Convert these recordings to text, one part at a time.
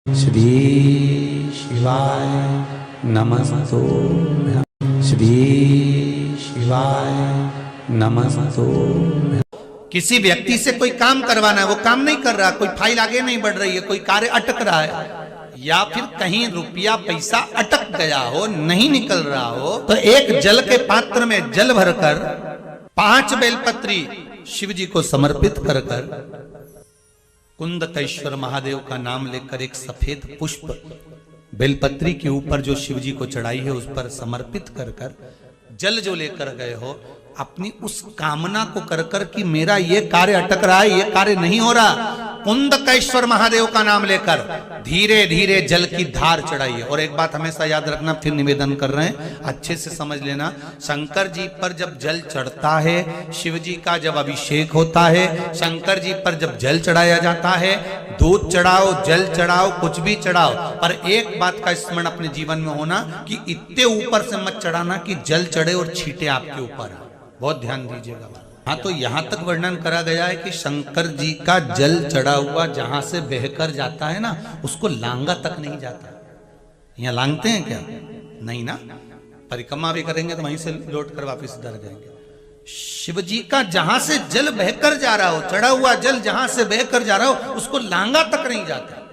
श्री शिवाय नमस्तो। श्री शिवाय नमस्तो। किसी व्यक्ति से कोई काम करवाना है, वो काम नहीं कर रहा, कोई फाइल आगे नहीं बढ़ रही है, कोई कार्य अटक रहा है, या फिर कहीं रुपया पैसा अटक गया हो, नहीं निकल रहा हो, तो एक जल के पात्र में जल भरकर 5 बेलपत्री शिव जी को समर्पित कर कुंदकेश्वर महादेव का नाम लेकर एक सफेद पुष्प बेलपत्री के ऊपर जो शिव जी को चढ़ाई है उस पर समर्पित कर जल जो लेकर गए हो, अपनी उस कामना को कर कि मेरा ये कार्य अटक रहा है, ये कार्य नहीं हो रहा, कुंदकेश्वर महादेव का नाम लेकर धीरे धीरे जल की धार चढ़ाइए। और एक बात हमेशा याद रखना, फिर निवेदन कर रहे हैं, अच्छे से समझ लेना, शंकर जी पर जब जल चढ़ता है, शिव जी का जब अभिषेक होता है, शंकर जी पर जब जल चढ़ाया जाता है, दूध चढ़ाओ, जल चढ़ाओ, कुछ भी चढ़ाओ, पर एक बात का स्मरण अपने जीवन में होना कि इतने ऊपर से मत चढ़ाना कि जल चढ़े और छींटे आपके ऊपर। बहुत ध्यान दीजिएगा। हाँ, तो यहां तक वर्णन करा गया है कि शंकर जी का जल चढ़ा हुआ जहां से बहकर जाता है ना, उसको लांगा तक नहीं जाता। यहाँ लांगते हैं क्या? नहीं ना, परिक्रमा भी करेंगे तो वहीं से लौट कर वापिस इधर जाएंगे। शिव जी का जहां से जल बहकर जा रहा हो, चढ़ा हुआ जल जहां से बहकर जा रहा हो, उसको लांगा तक नहीं जाता।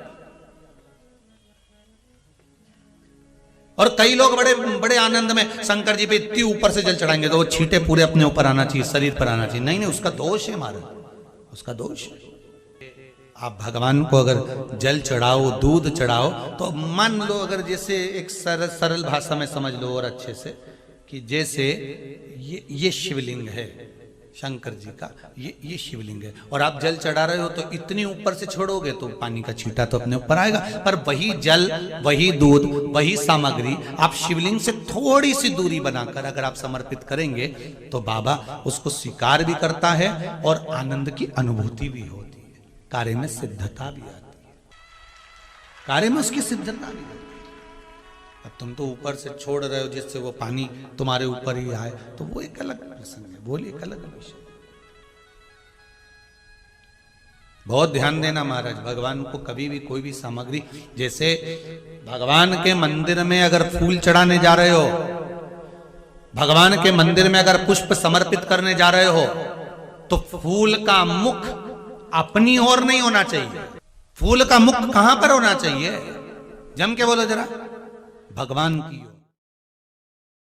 और कई लोग बड़े बड़े आनंद में शंकर जी पे इतनी ऊपर से जल चढ़ाएंगे तो वो छींटे पूरे अपने ऊपर आना चाहिए, शरीर पर आना चाहिए। नहीं नहीं, उसका दोष है महाराज, उसका दोष है। आप भगवान को अगर जल चढ़ाओ, दूध चढ़ाओ, तो मान लो अगर जैसे एक सरल भाषा में समझ लो और अच्छे से, कि जैसे ये शिवलिंग है शंकर जी का, ये शिवलिंग है, और आप जल चढ़ा रहे हो, तो इतनी ऊपर से छोड़ोगे तो पानी का छींटा तो अपने ऊपर आएगा, पर वही जल, वही दूध, वही सामग्री आप शिवलिंग से थोड़ी सी दूरी बनाकर अगर आप समर्पित करेंगे तो बाबा उसको स्वीकार भी करता है और आनंद की अनुभूति भी होती है, कार्य में सिद्धता भी आती है, कार्य में उसकी सिद्धता भी आती है। अब तुम तो ऊपर से छोड़ रहे हो जिससे वो पानी तुम्हारे ऊपर ही आए, तो वो एक अलग प्रसंग है, बोलिए एक अलग विषय। बहुत ध्यान देना महाराज, भगवान को कभी भी कोई भी सामग्री, जैसे भगवान के मंदिर में अगर फूल चढ़ाने जा रहे हो, भगवान के मंदिर में अगर पुष्प समर्पित करने जा रहे हो, तो फूल का मुख अपनी ओर नहीं होना चाहिए। फूल का मुख कहां पर होना चाहिए? जम के बोलो जरा, भगवान की ओर।